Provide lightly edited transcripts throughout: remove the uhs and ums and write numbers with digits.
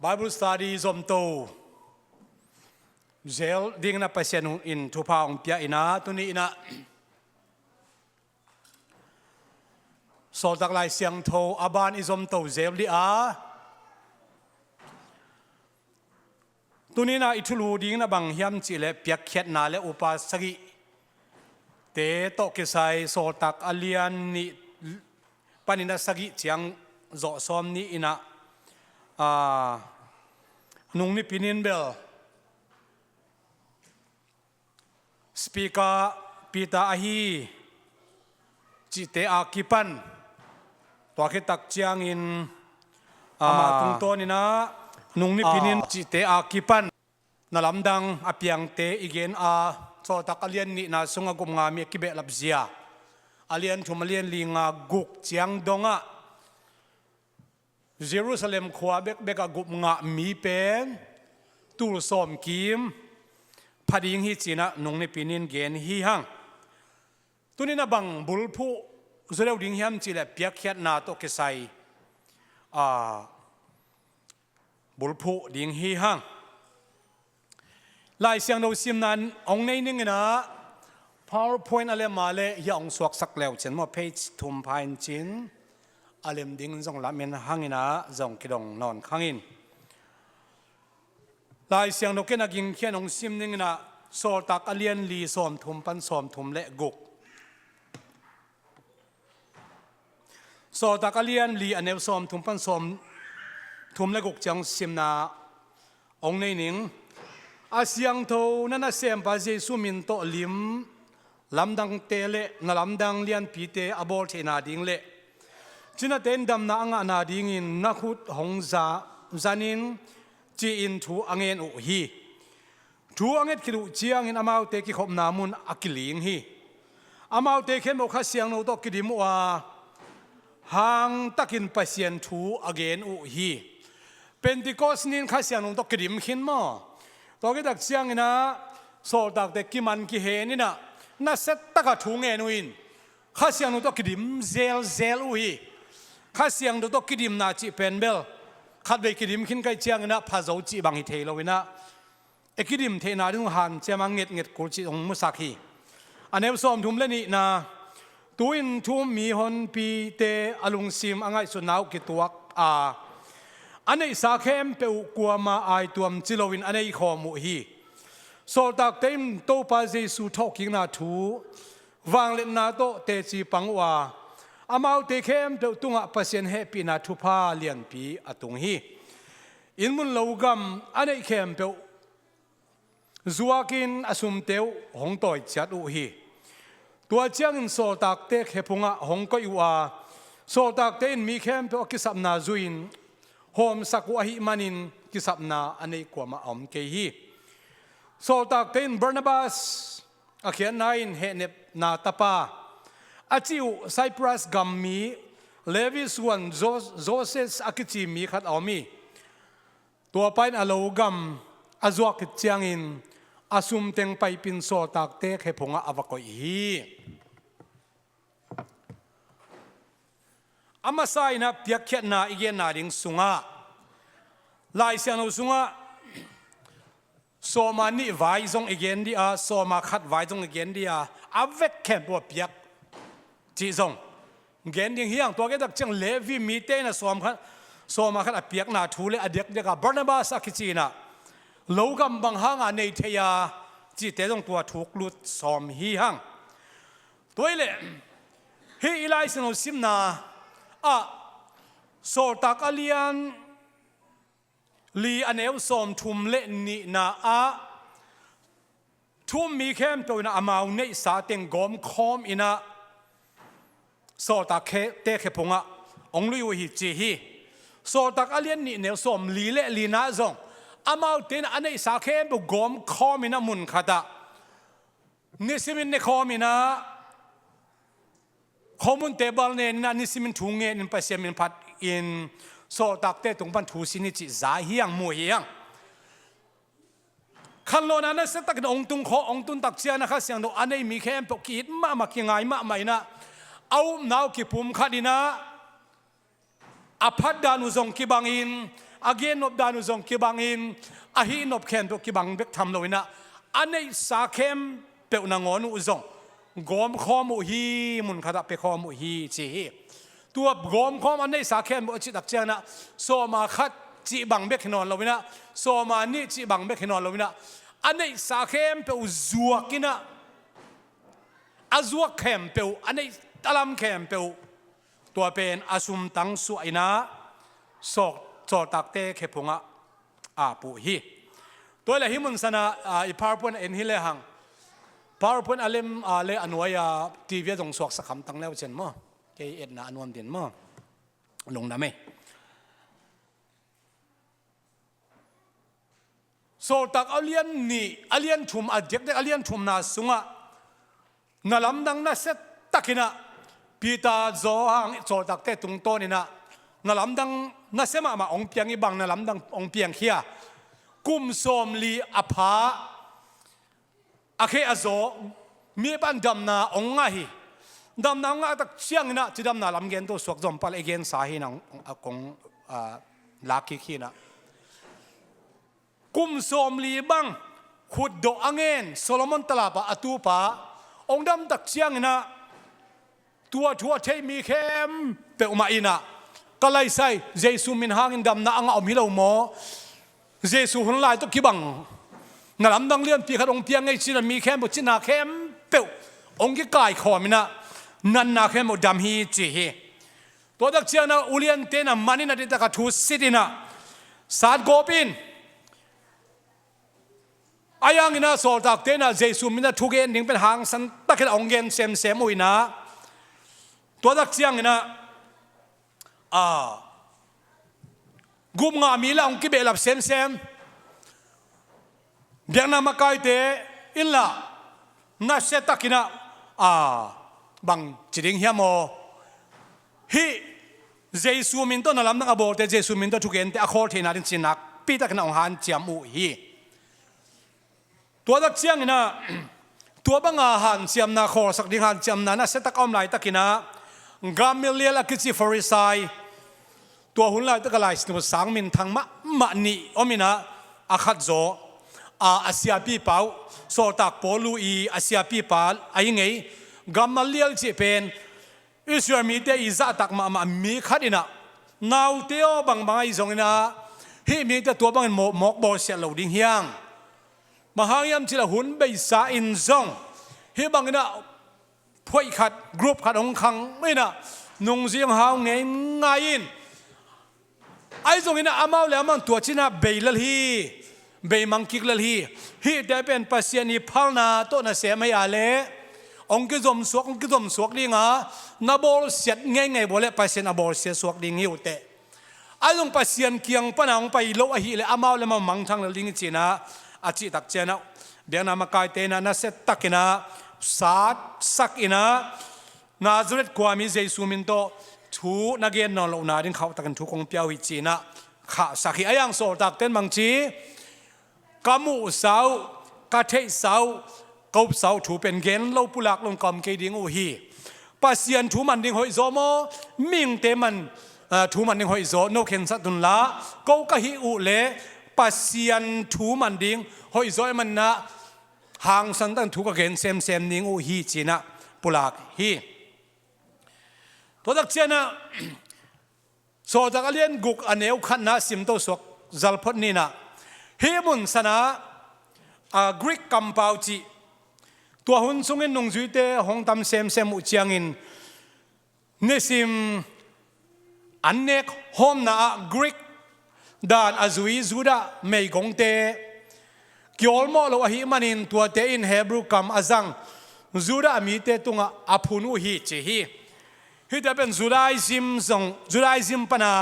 Bible study zom to zel ding na pasien in thupa ong pia ina tuni ina so tak lai siang tho aban izom to zel li a tuni na ithulu ding na bang hiam chi le piak khet na le upa sagi te to ke sai so tak alian ni panina sagi chiang zo som ni ina nung ni pinin bel speaker pita ahi chi te akipan to ke tak chiang in ama tung to ni na nung ni pinin chi te akipan nalamdang apiang te igen a so tak alian ni na sunga gum nga mi kibe labzia alian thumalian linga guk chiang donga Jerusalem khwa bek a gup nga mi pen tul som kim phading hi china nung ni pinin gen hi hang tunina bang bulphu zureu ding hiam chi le piak khiat na to ke sai bulphu ding hi hang lai siang no sim nan ong nei ning na PowerPoint ale male ya ong suak sak leu chen mo page thum phain chin alem ding zong lamen hangina zong kidong non khangin lai siang no ken aging khian ong sim ning na so tak alian li som thum pan som thum le guk so tak alian li anew som thum pan som thum le guk chang sim na ong nei ning asiang tho nana sem pa jesu min to lim lamdang tele na lamdang lian pi te abol thena ding le china ten dam na anga na ding in na khut hongza zanin chi in thu angen u hi thu anget kiru chiang in amau te ki khop namun akiling hi amau te khen mo kha siang no to kidim wa hang takin pasien thu again u hi Pentecostal nin kha siang no to kidim khin mo to ke dak chiang ina so dak te ki man ki he ni na set taka thu nge nuin kha siang no to kidim zel u hi kha siang do to kidim na chi penbel khat be kidim khin kai chiang na pha zo chi bang hi thelo ina ekidim the na dung han chemang nget kul chi ong musak hi anem som thum le ni na tuin thum mi hon pi te alung sim angai su nau ki tuak anei sa khem pe kuama ai tuam chilowin anei khomu hi so tak tem to pa jesu talking na thu wang le na to te chi pangwa amau te khem te tunga pasien happy na thupa lian pi atung hi in mun logam anei khem pe zuakin asum teu hong toi chat u hi tua chiang in so tak te khepunga hong ko iwa so tak te in mi khem pe kisap na zuin hom saku ahi manin kisapna anei kwama om ke hi so tak ten Barnabas akhian nain henep na tapa achiu Cyprus gammi Levi Suan Joseph akichi mi khat awmi tua pain alogam azwak chiangin asum teng pai pin so tak te khephonga awakoi hi amasai na piakhet na igen na ding sunga lai sian no sunga soma ni vai zong igen dia soma khat vai zong igen dia avek khem bo piak chi zong gen ding hiang to ke dak chang levi mi te na soma khat piak na thu le adek deka Barnabas akichina logam bang hanga nei theya chi te jong tua thuk lut som hi hang toile hi ilai sino simna so tak alian li anew som thum le ni na thum mi khem to na amau nei sa teng gom khom ina so tak khe te khe punga onglu hi chi hi so tak alian ni ne som li le li na zong amau ten anei sa khem bu gom khom ina mun khata nisimin ne khom ina common table ne na nisimin thunge in pasiamin phat in so tak te tung pan thu sini chi za hiang mu hiang khan lo na se tak ong tung kho ong tun tak chia na kha siang do anei mi khem po ki ma ki ngai ma mai na au nau ki pum khadina aphat danu zong ki bangin again nop danu zong kibangin ahi nop khen to kibang bek tham loina anei sa khem pe na ngonu zong gom khom hi mun khada pe khom hi chiตัวกอมคอมอันนี้สาแค่บุจิตักเจ้านะโซมาคัดจีบังเบกนอนเราวินะโซมานี่จีบังเบกนอนเราวินะอันนี้สาแค่เปวจัวกินะอาจัวแคมเปวอันนี้ตะลำแคมเปวตัวเป็นอาสุมตังสุไอนะโซตักเตะเขพงะปุฮีตัวเลยหิมุนสนะอีพาร์ปนเอ็นฮิเลหังพาร์ปนอเลมเลอันวายทีวีตรงสวกสักคำตั้งแล้วเช่นมั้งเกยเอ็ดนะอันวันเดียนมั้งลงนะไหมโซตักอเลียนนี่อเลียนชุมอเด็กเด็กอเลียนชุมนาสุงะนาลำดังนาเซตตักินะปีตาโซหังโซตักเตตุงโตนี่นะนาลำดังนาเซมาองเปียงอีบังนาลำดังองเปียงเขียกุมโซมลีอภาอาเคอโซมีบันดำนาองง่ายดำน้ำงาตักเชียงนะที่ดำน้ำลำเงินตัวสวกจอมปลเอเกนสาหินังของลักขี้ขี้นะกุมโสมลีบังขุดดอกอังเงินโซโลมอนตลาปะอตูปะองดำตักเชียงนะตัวทัวเทมีเข้มเปอุมาอินะก็เลยใส่เยซูมินหางินดำน้ำอมิโลโมเยซูหุ่นลายตัวกีบังนั่นลำดังเลี้ยนปีขัดองเพียงไงชินมีเข้มบุชินาเข้มเปอองกี้กายขอมินะนั่นนักแค่หมดดำฮีจีฮีตัวดักเชียงนะอุเลียนเตนะมันนี่นะที่ตะกัดทุสิตินะสาดโกปินอายังนะโซตักเตนะเจสุมินะทุกเอ็นดิ้งเป็นหางสันตะเกดองเงินเซมอุยนะตัวดักเชียงนะกุมงามีละองกิเบลับเซมเดียงนามาไกเตอินละน่าเสตักินะบังจิริงเฮียโมฮิเจสุมินตัวนั่นลำนักอโบเตเจสุมินตัวทุกเอ็นเตอโคเทนาดินจินักปีตะกันองหันเจียมอุฮีตัวดักเชียงนะตัวบังอาหันเจียมนาโคสักดิ้งหันเจียมนาเสตักอมไหลตะกินะกามิเลียลกิจิฟอริไซตัวหุ่นไหลตะกะไหลสนุสังมินทางมะนีอมินะอาคัดโซอาเซียปีเปาโซตักโปลูอีอาเซียปีเปาไอ้ไงกำมาเลี้ยงจีเป็นอิสราเอลมีแต่อิจาตักมามีขัดอินะนาวเตียวบางไอ้ทรงอินะที่มีแต่ตัวบางหมกบอลเสียเหล่าดิ้งเฮียงมาหายามจิละหุ่นใบสาอินซงที่บางอินะพวยขัดกรุ๊ปขัดองคังไม่นะนุ่งเสียงหาวเงยง่ายอินไอ้ทรงอินะอามาแล้วมันตัวจินะเบยลฮีเบยมังกิกลฮีที่ได้เป็นปัสยานิพัลนาตัวน่ะเสียไม่อาเล่องค์กิจมสวกดิ้งนาบอลเสียดง่ายๆบ่เลยไปเสียนาบอลเสียสวกดิ้งหิวเตะไอ้ลงไปเสียนเกียงปนังไปโลอหิเลยอามาเลยมามังทางเลยดิ้งจีนะอาจิตักเจนะเดี๋ยวนามาไกเตนะนาเซตักอินะสาดสักอินะนาจเรตกว่ามีเจสุมินโตทูนักเรียนนอนลงนาดิ้งเขาตะกันทุกองเปียวหิจีนะข้าสักหิอายังโซตักเต้นบางจีกามูสาวกาเทสาวกบสาวถูเป็นเกณฑ์เราปุลักลงกอมเกดิงอุฮีปัสยันถูมันดิงหอยโซโมมิงเตมันถูมันดิงหอยโซโนเคนสัตุนละก็กะฮิอุเลปัสยันถูมันดิงหอยโซมันนะหางสันตันถูกเกณฑ์เซมดิงอุฮีจีนะปุลักฮีตัวดักเจนะโซจากเลียนกุกอันเอวขันนะสิมโตสวกจัลพนี่นะฮิมุนสนะกรีกกัมปาวจีตัวหุ่นทรงเงินนงจุยเตหงตำเซมอุจยังอินเนซิมอันเนกโฮมนากรีกดานอาจุยจูดาไม่กงเตกิอลโมโลอหิมันินตัวเตอินเฮบรูกัมอาจังจูดามีเตตุงอาพูนุฮิเจฮีฮิแต่เป็นจูดาอิซิมปนา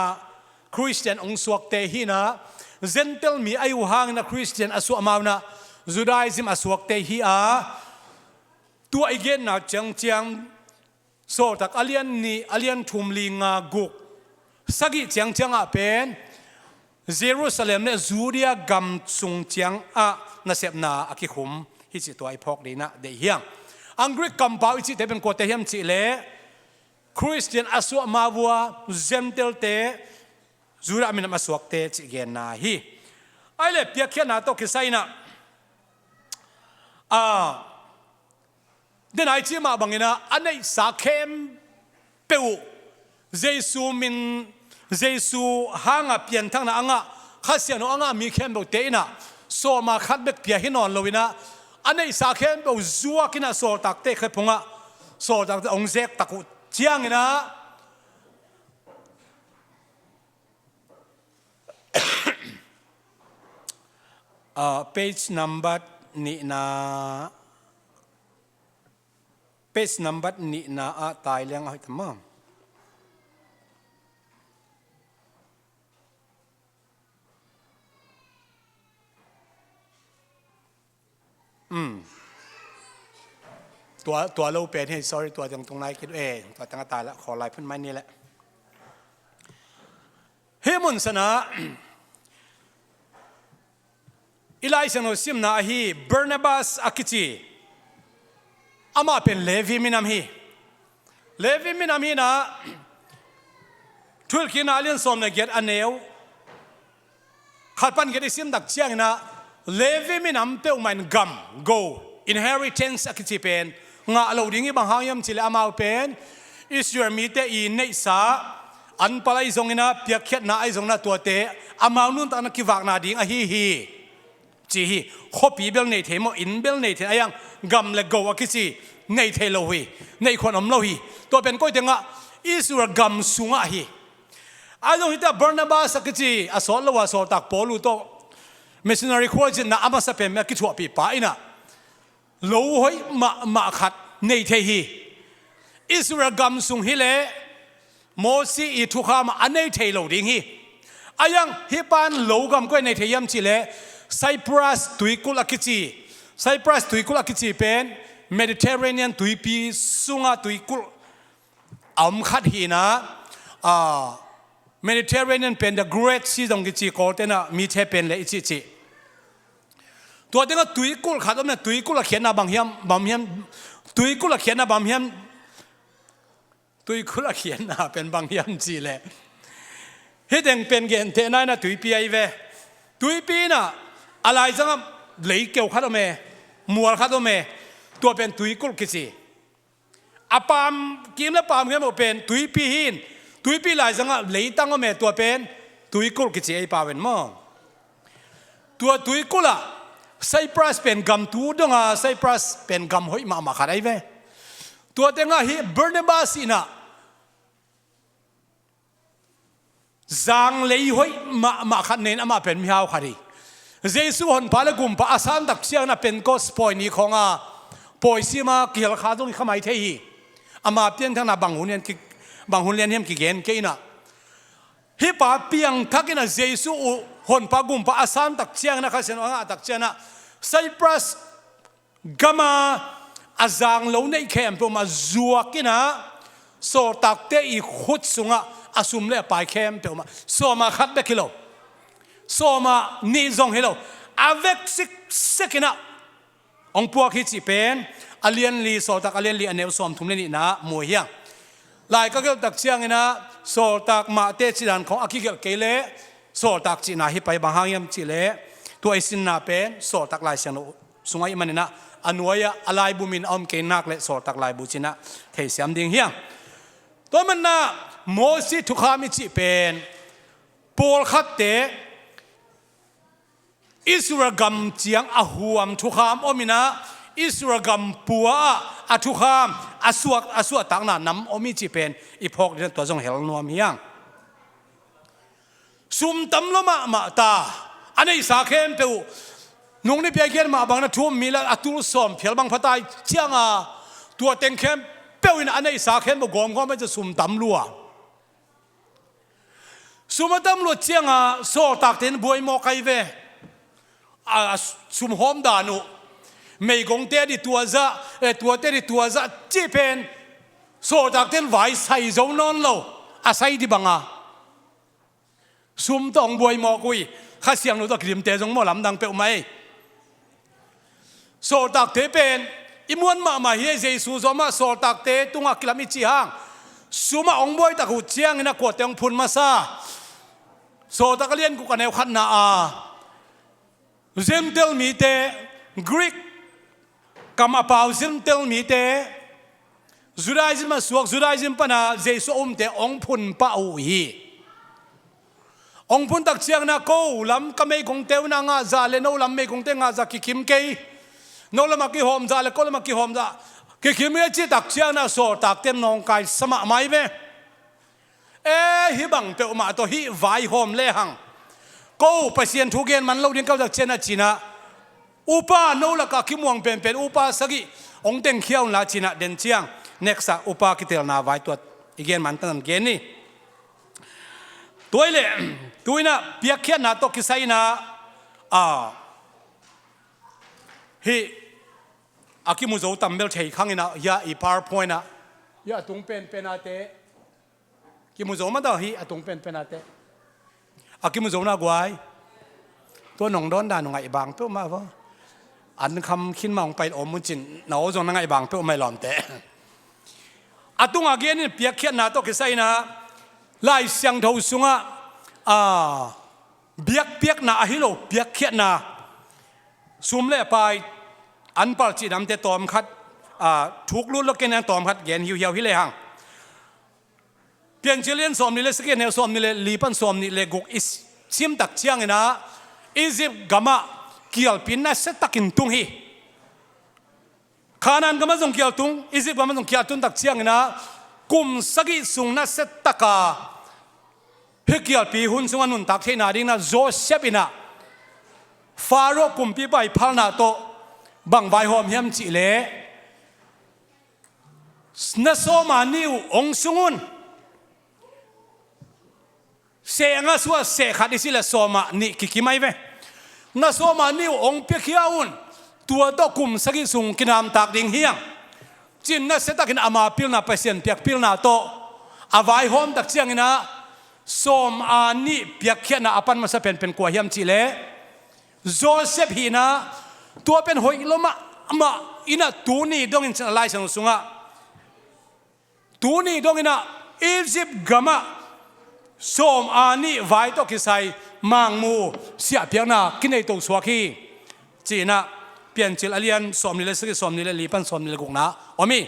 คริสเตียนองสวกเตฮีนะเซนเตลมีอายุห่างนะคริสเตียนอสวมาวนะจูดาอิซิมอสวกเตฮีตัวอีกอย่างนะจังโซตักอเลียนนี่อเลียนทุมลิงากุกสักอีจังเป็นเยรูซาเล็มเนี่ยจูเดียกัมซุงจังน่าเสพนาอากิขุมฮิจิตัวไอพอกดีนะเดียงอังกฤษกัมปาอิจิเตเป็นกวดเทียมจิเลคริสเตียนอสวมาวัวเซมเตลเต จูระมินมาสวกเตจิเกนนาฮีไอเล่เปียกเขียนนาโตกิไซนะเดนไอจีมาบังเงินะอันนี้สาเข้มเปียวเยซูมินเยซูหางเปลี่ยนทั้งนั้นข้าเสียนอ่ะมีเข้มเปียวเตนะโซมาคัดเบกเปียหินอนลวินะอันนี้สาเข้มเปียวจัวกินะโซตักเตะขึ้นพงะโซตักองเซกตักเจียงนะ page number นี่นะ page number นี่นะตายเลี้ยงให้ทำมั้งตัวเราเป็นให้ sorry ตัวตรงไหนคิดตัวตั้งตายแล้วขอไล่พื้นไม้นี่แหละเฮมุนสนะอิไลสันโอซิมนาฮีบาร์นาบัสอากิจีอามาเป็นเลวีมินามฮีนะทุลกินาเลียนสมเนี่ยเกิดอันเนวขัดปันเกิดซิมดักเชียงนะเลวีมินามเป้าหมายกัม go inheritance อากิจีเป็นงาเราดิ้งบางหางยามจิเลอามาเป็นอิสราเอลมีเตอีเนสาอันปลายทรงนะเปียกเข็ดนะไอทรงนะตัวเตะอามานุนตานักกิวากนาดิ้งฮีจีฮีขบีเบลเนเทมอินเบลเนเทอายังกัมเลโกอากิจีในเทโลฮีในคนอมโลฮีตัวเป็นก้อยเดงะอิสรากัมสุงะฮีไอตรงที่ตาบาร์นาบาสอากิจีอาสอนละว่าสอนตักปอลูโตมิชชันนารีควอจินนะอามาสเปมเมกิจวัปีป้ายนะโลหอยมาขัดในเทฮีอิสรากัมสุงฮีเลโมซีอีทุกขามอันในเทโลดิ้งฮีอายังฮิปานโลกัมก้อยในเทยมจิเลไซปรัสตุยกุลากิจีเป็นเมดิเตอร์เรเนียนตุยปีสุงาตุยกุลอัมขัดฮีนะเมดิเตอร์เรเนียนเป็น the great sea ตรงกิจีโคเตนะมีเทเป็นเลยอิจิตัวเด็กตุยกุลขัดเนี่ยตุยกุลเขียนนะบางเฮียมตุยกุลเขียนนะบางเฮียมตุยกุลเขียนนะเป็นบางเฮียมจีเลยเฮ็ดเองเป็นเกณฑ์เทน่านะตุยปีไอเวตุยปีนะอะไรจังเหลยเกี่ยวขัดเมมัวขัดเมตัวเป็นตุยกุลกิจีอาปามกิมและปามเงี้ยมันเป็นตุยปีหินตุยปีหลายจังเหลยตั้งเมตัวเป็นตุยกุลกิจีไอปาเป็นมั่งตัวตุยกุลอะไซปรัสเป็นกัมตูดงไซปรัสเป็นกัมหอยมาขัดไอเวตัวเต็งอะฮีบาร์นาบาสินะจางเลยหอยมาขัดเน้นอามาเป็นมิฮาวขัดเยซูหันพาเลกุมพระอาสามดักเชียงน่ะเป็นก็สปอยนี้ของปอยซีมาเกี่ยวกับข้าตรงนี้ขมายเทียอามาเปลี่ยนทางน่ะบางหุ่นเรียนเฮียมกี่เกณฑ์กี่น่ะฮิปาเปียงทักน่ะเยซูหันพากุมพระอาสามดักเชียงน่ะข้าเสนอดักเชียงน่ะไซปรัสกามาอาจางเหล่านี้แค่เป็นมาจัวกินะโซตักเตอีขุดสุงะอาสุมเล่ไปแคมเป็นมาโซมาขัดเบกิโลโซมานี่จงเฮโลอาเวกสิกนะองพวกฮิจิเป็นอเลียนลีโซตักอเลียนลีอันเนวสอมทุ่มเลนี่นะมวยยังลายก็เกี่ยวตักเชียงนะโซตักมาเตจิดันของอากิเกลเกเลโซตักจีน่าฮิไปบางหางยมจิเลตัวไอสินนาเป็นโซตักลายเสียงสุงไอมันนะอันวยอะไรบุมินอมเกนักเลโซตักลายบุจินะเทเสียมดิ่งเฮียงตัวมันนะโมซิทุกขามิจิเป็นปอลขัดเตอิสรากัมเจียงอาหัวมทุกขามอมินะอิสรากัมปัวอาทุกขามอาสวดต่างนั้นนำอมิจิเป็นอีพอกเรื่องตัวจงเฮลนัวมียังซุ่มตำลมาตาอันนี้สาเข้มเปียวนุ่งนี่เพียงแค่มาบางนาทุ่มมีแล้วอัตุลสอมเพียงบางพัตายเชียงตัวเต็งเข้มเปียวอันนี้สาเข้มบอกงก็ไม่จะซุ่มตำลัวซุ่มตำลัวเชียงโซตักเต็นบวยมอไกเวสุมหอมดานุไม่กงเตดิตัวเตดิตัวจะจีเป็นโซตักเต็นไว้ใส่เจ้านอนโลอาศัยดิบังสุมตองบวยมอกุยข้าเสียงเราต้องกลิ่มเตจงมอลำดังเปล่าไหมโซตักเตเป็นอิมวนมาเฮียเจสูจมาโซตักเตตุงอักลามิจิฮังสุมาองบวยตะกุเชียงนะกวดเตงพุนมาซา so ta kalian ku kaneu khat na Gentile mi te Greek kam apau Gentile mi te Judaism ma suak Judaism pana Jesu te ong phun pa u hi ong phun tak chiang na ko lam ka mei kong teu na nga za le no lam mei kong te nga za ki kim ke no lam ki hom za le ko lam ki hom za ki kim ye chi tak chiang na so tak tem nong kai sama mai be hi bang pe ma to hi vai hom le hang ko pasien thu gen man lo ding ka jak chena china upa no la ka ki muang pen pen upa sagi ong teng khiaw la china den chiang next upa ki tel na vai tuat igen man tan gen ni toile tuina piakhia na to kisai na hi akimu zo tambel thei khangina ya I PowerPoint na ya tung pen penate kimu zo ma da hi atung pen penate akimu zo na gwai to nong don da nong ai bang pe ma wa an kham khin ma ong pai om mun chin na o zo na ngai bang pe mai lom te atung again ni piakhia na to kisai na lai siang thau sunga biak na ahilo biak khiat na sum le pai an par chi dam te tom khat thuk lu lo ken tom khat gen hiu hiu hi le hang pian chilian som ni le sike ne som ni le lipan som ni le guk is sim tak chiang ina Egypt gama kial pin na se takin tung hi Kanan gama zong kial tung Egypt gama zong kial tung tak chiang ina kum sagi sung na se taka Hekial pi hun sunga nun tak thei na ding na Joseph ina Pharaoh kum pi bai phal na to bang vai hom hiam chi le na so ma niu ong sungun se nga suwa se khat isila so ma ni kikimai ve na so ma niu ong pe khiaun tua to kum sagi sung kinam tak ding hiang chin na se takin ama pil na pasien piak pil na to avai hom tak chiang ina som ani piakhia na apan masa pen pen kwa hiam chile Joseph hina tua pen hoi loma ma ina tuni dong in lai sang sunga tuni dong ina Egypt gama som ani vai to kisai mangmu sia piang na kinai to swaki china pian chil alian som ni le siki som ni le lipan som ni le gungna omi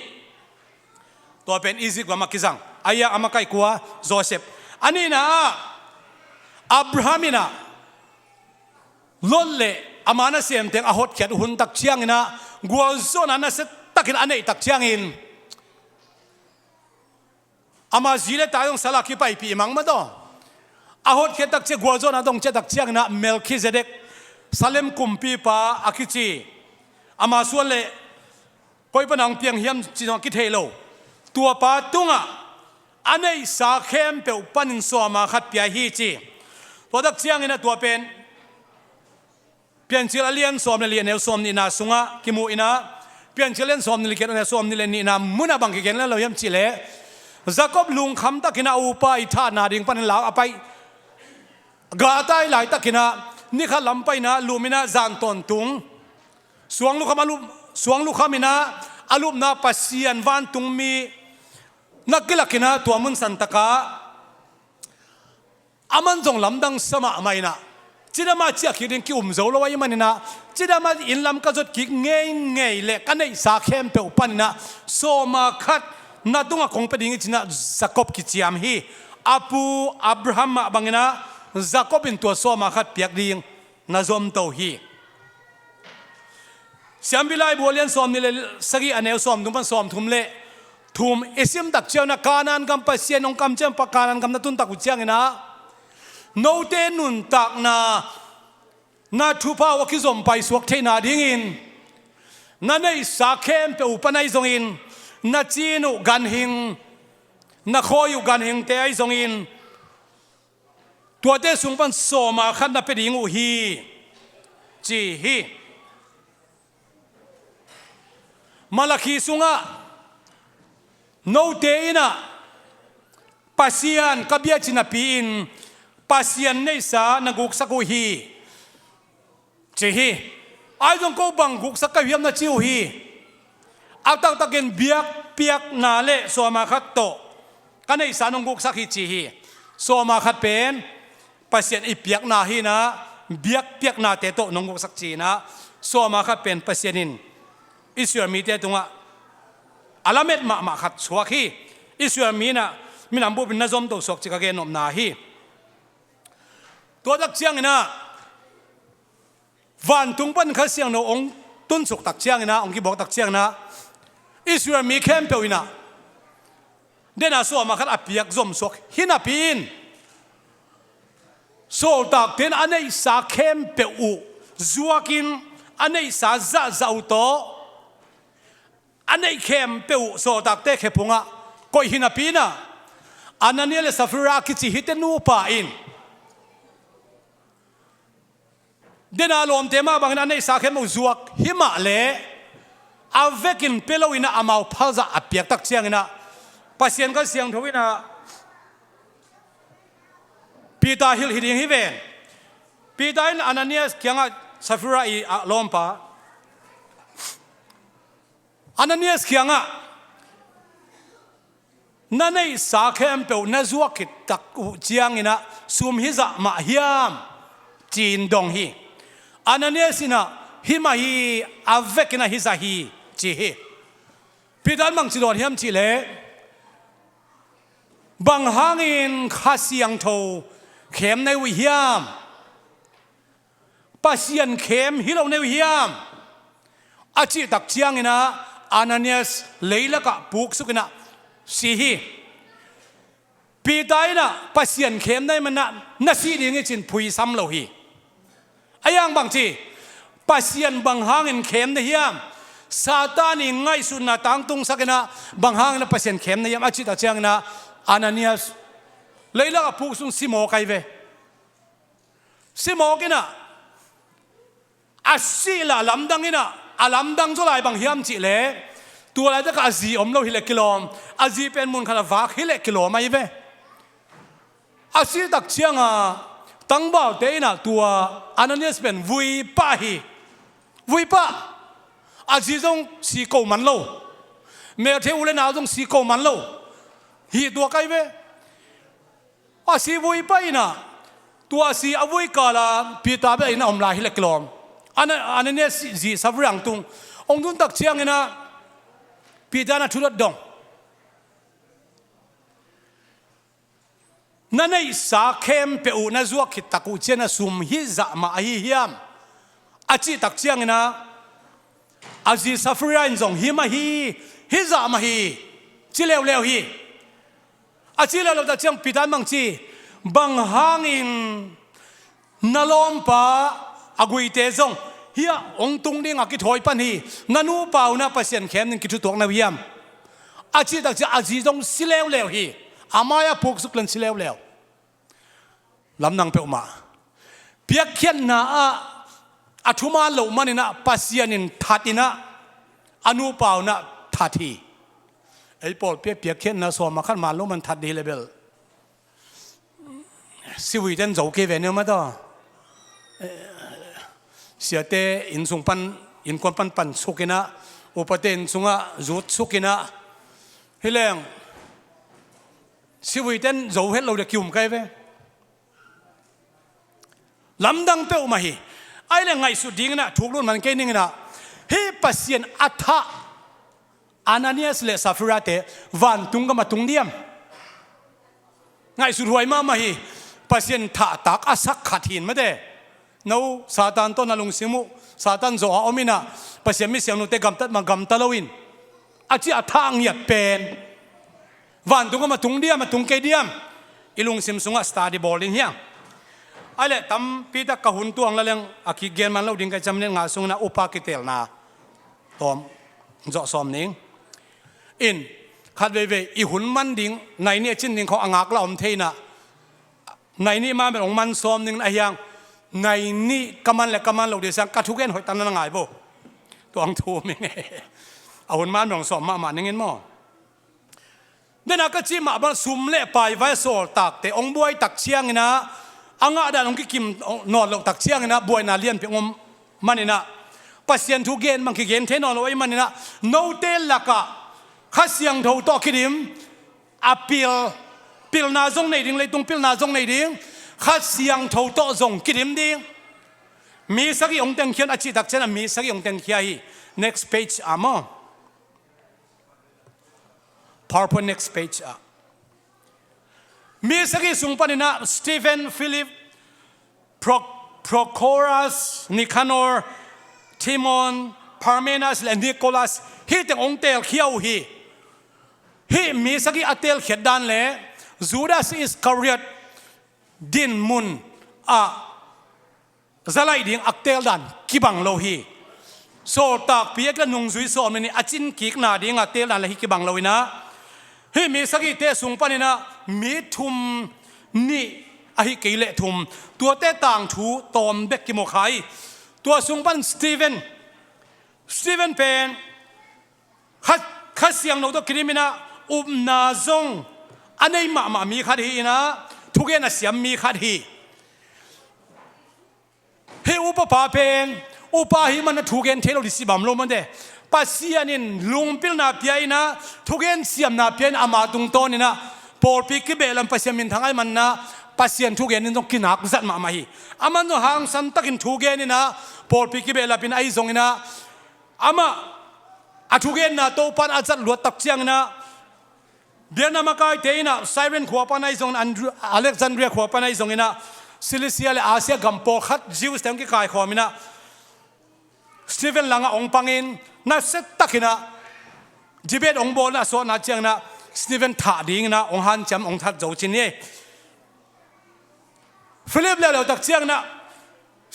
tua pen Egypt gama kisang aya amakai kwa Joseph ani na Abrahamina lolle amana sem teng ahot khat hun tak chiang ina guazona na se takin anei tak chiang in ama zile tayong salaki pai pi mang ma do ahot khat tak che guazona dong che tak chiang na Melchizedek Salem kumpi pa akichi ama suale koi panang piang hiam chinong ki thelo tua pa tunga anei sa khem pe panin so ma khat pia hi chi podak chiang ina tua pen pian chil alian som le ne som ni na sunga kimu ina pian chilen som ni ken ne som ni le ni na muna bang ki ken la lo yam chile Jacob lung kham ta kina upa I tha na ding pan la apai ga tai lai ta kina ni kha lam pai na lumina zan ton tung suang lu khamina alup na pasian van tung mi nakilakina tuamun santaka aman jong lamdang sama maina chidama chia khidin ki umzo lo wai manina chidama inlam ka jot ki ngei le kanei sa khem pe upanina soma khat natunga kong peding china Jacob ki chiam hi apu Abraham ma bangina Jacob in to soma khat piak ding na zom to hi siambilai bolian som ni le sagi aneu som dum pan som thum le thum esim tak chiao na kanan gam pasien ong kam chem pa kanan gam na tun tak chiang ina no te nun tak na thupa wa ki zom pai suak theina ding in na nei sa khem pe upanai zong in na chinu gan hing na khoyu gan hing te ai zong in tua te sung pan so ma khan na pe ding u hi chi hi Malaki sunga no te ina pasian kabia china piin pasian nei sa naguk saku hi chi hi ai jong ko bang guk sakka hiam na chiu hi atak taken biak piak na le so ma khat to kanei sa nong guk sakhi chi hi so ma khat pen ปัสยันอีเปียกนาฮีนะเบียกเปียกนาเตโตนงกสักจีนะส่วนมาขับเป็นปัสยันินอิสรามีเตตรงอาลาเมตมาขัดสวกฮีอิสรามีนะมีนำบุเป็นนาซอมตัวสวกจิกาเกนอมนาฮีตัวตักเชียงนะวันตุงปันขัดเสียงnoองตุนสุกตักเชียงนะองกีบอกตักเชียงนะอิสรามีเข้มเปียวนะเดน่าส่วนมาขัดอภิยักซอมสวกหินาปีนโซตักเทนอันนี้สาเข้มเปียวจัวกินอันนี้สาจะอุโตอันนี้เข้มเปียวโซตักเตะเข้พงะก็หินาปีนะอันนั้นเนี่ยสัฟราคิจิฮิตนูปาอินเดน่าลมเตมาบางนั้นในสาเข้มจวกหิมะเละอาเวกินเปลวินะอามาพัลจะอภิยักตักเชียงนะปัสยันก็เสียงทวินะปีตาฮิลฮิดิงฮิเวนปีตาอินอันนั้นเนี่ยเกี่ยงสัฟราอีลมปะอันนั้นเนี่ยเกี่ยงนั่นในสาเข้มเปลวนั่นจวกตักเชียงนะซุมฮิจะมาฮิยามจีนดงฮีอันนั้นเนี่ยสินะฮิมาฮีอาเวกินะฮิจะฮีจีฮีปีตาบังจิโดนฮิมจีเล่บางหางินข้าเสียงโทเข้มในวิญญาณปัสยันเข้มฮิโลในวิญญาณอาชีตักเชียงนะอานานีสเลยละกะปุกสุกนะสีฮีปีตายนะปัสยันเข้มในมันนะสีดิ่งจินพุยซ้ำโลฮีอายังบางทีปัสยันบางหางินเข้มในวิญญาณซาตานี่ง่ายสุดนะตั้งตรงสักนะบางหางินปัสยันเข้มในวิญญาณอาชีตักเชียงนะอานานีสเลยละกะปุกสุนสิโมไกเวสิโมกินะอาศิลาลำดังกินะอาลำดังจุลายบางฮิมจิเล่ตัวอะไรจะกอาจีอมโลฮิเลกิโลอาจีเป็นมุนขนาดวักฮิเลกิโลไม่เวอาศิตักเชียงตั้งบ่าวเตยนะตัวอันนั้นเนี่ยเป็นวุยป้าฮีวุยป้าอาจีต้องสีโกมันโลเมื่อเทวเลนาต้องสีโกมันโลฮีตัวใครเวอาศิวุยป้านะตัวสีอวุยกาลาปีตาเบอินะอมลาฮิเลกิโลอันนั้นเนี่ยจีสับเรื่องตุงองตุนตักเชียงนะปีตานะทุรดงนั่นไอ้สาเข้มเปอุนะจวกขิดตักอุเชนะซุมฮิจะมาฮิฮิมอาจีตักเชียงนะอาจีสับเรื่องจงฮิมาฮิจะมาฮิจีเลวเลวฮิอาจีเลวเราตักเชียงปีตาบังจีบางหางินนลมปะอากุยเตจงเฮียองตุงดิ้งอากิถอยปันฮีนันูเปล่านะปัสยันเข้มนึงกิจุตัวนาวิยามอาจีตักเชียงอาจีจงสิเลวเลวฮีอามายาพุกสุกลันสิเลวเลวลำนังเปอมาเปียกเขียนนะอาทุมาเหลวมันนะปัสยันินทัดินะอนุเปล่านะทัดฮีไอ้ปอลเปียกเขียนนะสวมมาขันมาลงมันทัดดีเลยเบลสิวิเดนโจเกเวเนมาต่อเสียเตอินสุงปันอินควนปันสุกินะอุปเทนสุงะจุดสุกินะเฮเลงสิวิเดนโจเฮลเราเด็กยุ่มไกเวลำดังเปอมาฮีไอ้เรื่องไงสุดดิ้งนะถูกรุ่นมันแค่นี้นะเฮปัสยันอัฐะอานานีสเลสัฟราเตวันตุงก็มาตุงเดียมไงสุดรวยมาฮีปัสยันถาตักอาศักขัดหินไม่ได้นู้ซาตานต้นนลุงสิมุซาตานโจอาอมินะปัสยันมิเสียงนุเตกำตัดมากำตะลวินอาจีอัฐะเงียบเป็นวันตุงก็มาตุงเดียมมาตุงเกเดียมอิลุงสิมสุงะสตาร์ดิบอลลิงเฮียไอ้เล่ตั้มปีตะกะหุนตัวงละเรื่องอากิเกนมันเราดิ้งกันจำเนียงงาสุงนะอุปากิเตลนาตอมเจาะซอมนิ่งอินขัดเวอีหุ่นมันดิ้งในเนี่ยชิ้นหนึ่งของอ่างกละอมเทนะในนี่มาเป็นของมันซอมหนึ่งไอ้ยังในนี่กำมันและกำมันเราเดี๋ยวสังกัดทุกเอ็นหอยตันนั่งไงบ่ตัวอังทูมิงเอาหุ่นมันเป็นของซอมมาหนึ่งเงินมั่งเดี๋ยวนักจีมาบันซุ่มเล่ไปไว้โซลตักแต่องบวยตักเชียงนะอ่างด่านองกิมนอนเราตักเชียงนะบวยนาเลียนเพียงมันนี่นะปัสยันทุกเกนบางทีเกนเทนอนเอาไว้มันนี่นะโนเตลลักะข้าเสียงทูต่อคิดิมอพิลนาจงในดิ่งเลยตรงพิลนาจงในดิ่ง ขัดเสียงโทโตจงกิริมดีมีสักองเต็งเขียนอาจิตักเจนะมีสักองเต็งเขียน next page อ่ะ PowerPoint next page อ่ะมีสักสุงปนินะสตีเฟนฟิลิปProchorus Nicanor Timon Parmenas และ Nicholas ฮีแต่องเตลเขียวฮีมีสักอัตเตลเขียดดันเลยJudas Iscariot ดินมุนจะไล่ดิ่งอัตเตลดันกิบังโลฮีโซตักเปียกและนุงจุยสอมนี่อาจินกิกนาดิ่งอัตเตลดันและฮิกิบังโลฮีนะฮีมีสักเตะสุงปนินะมีทุมนี่อหิกิเลทุมตัวเตะต่างถูตอมเบกกิโมไคตัวสุงปันสตีเวนเป็นขัดเสียงเราตัวคริมินะนาซงอันนี้มามีขัดฮีนะทุกอย่างน่ะเสียมีขัดฮีเฮอุปปาเป็นอุปาหิมันทุกอย่างเทโลดิสิบัมโลมันเดปัสยานินลุงพิลนาเปียนะทุกอย่างเสียมนาเปียนอามาตุงโตนี่นะปอลปิกเบลัมปัสยามินทั้งไอ้มันนะปัสยันทุกอย่างนี่ต้องกินหักจัดมาไม่อามันต้องหางสันตักินทุกอย่างนี่นะพอพิกิเบลาเป็นไอ้ทรงนี่นะอามาทุกอย่างนะโตปันอาจัดลวดตักเชียงนะเดียนามากายเตยนะไซเรนขวบปันไอ้ทรงอเล็กซานเดรียขวบปันไอ้ทรงนี่นะซิลิเซียและอาเซียกัมพูขัดจิวส์แต่งกี่กายขวบนี่นะสตีเฟนหลังองปังอินน่าเซตตักินะจีเบตองโบนะโซน่าเชียงนะสตีเฟนถ่าดิ่งนะองฮันจำองทัดโจจินนี่ฟิลิปแล้วตักเชียงนะ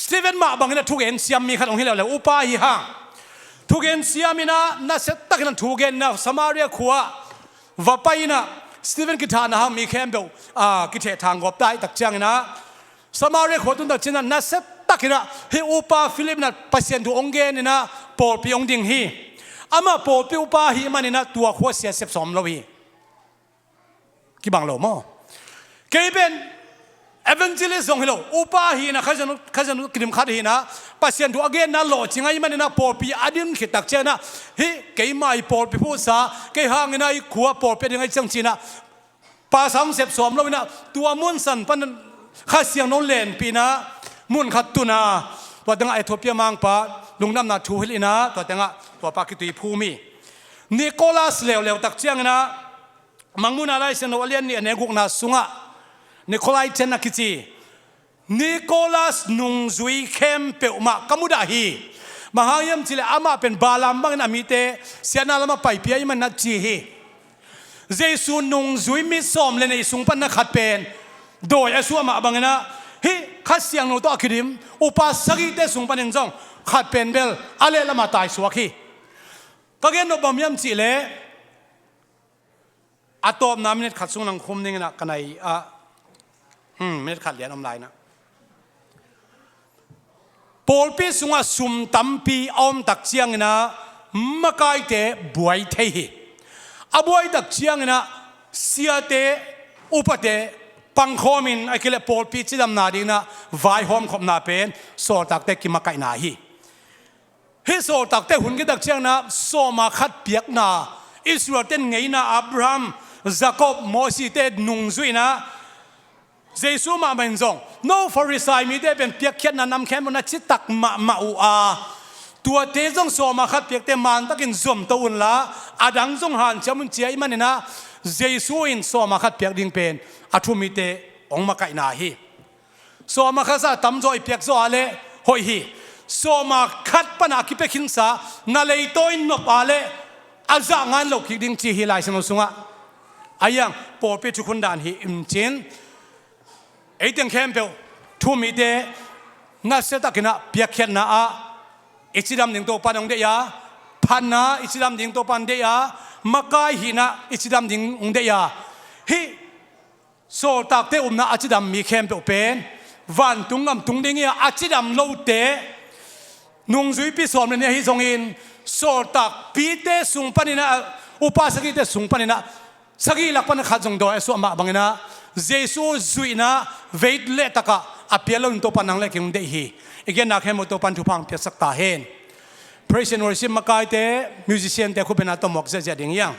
สตีเฟนมาบังนะทุกเอ็นเสียมมีขัดองฮิแล้วอุปาหิฮะทุกเอ็นเสียมินะน่าเสตักนั้นทุกเอ็นนะสมาเรียขัวว่าไปนะสตีเฟนกิธานะฮะมีแคมเบลกิเททางกบได้ตักเชียงนะสมาเรียขัวตุนตักเชียงนะน่าเสตักนะเฮอุปาฟิลิปนะปัสยันทุองเกนนะปอปีองดิ่งฮีอามาปอปีอุปาหิมันนะตัวขัวเสียเสพสมโลวีกี่บังโลโมเกย์เป็นevangelist ส่งให้เราอุปาหีนะข้าจะนุกริมขัดหีนะปัสยันตัวเกนนะโลจิงไงมันนะปอปีอดิมขิดตักเจนะเฮ้เกี่ยไม่ปอปีพูดซะเกี่ยห่างนะไอ้ขัวปอปียังไงจังจีนะภาษาเสพสมเราเนี่ยตัวมุนสันปันข้าเสียงน้องเล่นปีนะมุนขัดตุนาตัวตั้งไอทอเปียมังปะลุงน้ำนาชูฮิลินะตัวตั้งตัวปากิตุยภูมินิโคลัสเลวตักเจียงนะมังมุนอะไรเสนอเลียนนี่เนกุกนาสุงะนิโคลัยเชนนักจีนิโคลัสนุงจุยเข้มเปอมากมุดาฮีมหายมจิเลอามาเป็นบาลามบังนามิเตเสียนาลมาไปเปียมันนัดจีฮีเจสุนุงจุยมิสอมเลนในสุงปันนักขัดเป็นโดยอาศัวมาบังนะฮีขัดเสียงโนตัวคิดิมอุปสรรคเตสุงปันยังจงขัดเป็นเบลอะไรละมาตายสวกฮีก็เกณฑ์นบมยมจิเลอาตอมน้ำเน็ตขัดสุงนังคมนี่นะกันไหนไม่ได้ขัดเหรียญอมไลน์นะปอลปีสุงสุมตั้มปีอมตักเชียงนะมากายเตะบวยเทหีบวยตักเชียงนะเสียเตะอุปเตะปังคอมินไอ้เกล็ดปอลปีจิดำนาดีนะวายหอมขบนาเป็นโซตักเตะกิมากายนาฮีฮิโซตักเตะหุ่นกิตักเชียงนะโซมาขัดเปียกนาอิสราเอลเต้นไงนะอับราฮัมยาโคบโมเสสเตะนุงซุยนะเจสุมาเป็นจง no farisai มีได้เป็นเปียกเขียนนำแค่มันจิตตักมาอูอาตัวเตจงโซมาขัดเปียกเตมันตักินซอมตัวอุ่นละอาดังจงหันเจ้ามันเจียมันเนี่ยนะเจสุอินโซมาขัดเปียกดิ่งเป็นอาทุมิเตองมาไกนาฮีโซมาขัดซาตั้มจอยเปียกโซอาเลหอยฮีโซมาขัดปนาคิเปขินซานาเลโตอินนบอาเลอาจางานโลกิดิ่งจีฮีไลสนุสุงะอายังปอเปจุคนดานฮีอิมจินไอ้เตียงเข้มเปล่าทุ่มเดน่าเสียตะกินะเปียกเขียนนะอิจิดำหนึ่งตัวปันองเดียพันนะอิจิดำหนึ่งตัวปันเดียมากายหินะอิจิดำหนึ่งองเดียฮิโซตักเตอุมนะอิจิดำมีเข้มเปล่าเป็นวันตุงงำตุงดิ่งเนี่ยอิจิดำโลเตนุงจุยพิสอมเนี่ยฮิทรงอินโซตักปีเตสุงปันนะอุปสรรคเตสุงปันนะสกิลักปันขัดจงโดยส่วนมาบังนะเจสุจุยนะเวทเลตกะอภิลนตัวปันนังเล็กยังได้ฮีอีกอย่างนักให้หมดตัวปันทุพังเพียสักตาเห็น Praise and worship มากายเต musician เตคุเป็นอาตมอกเสียดิ่งยัง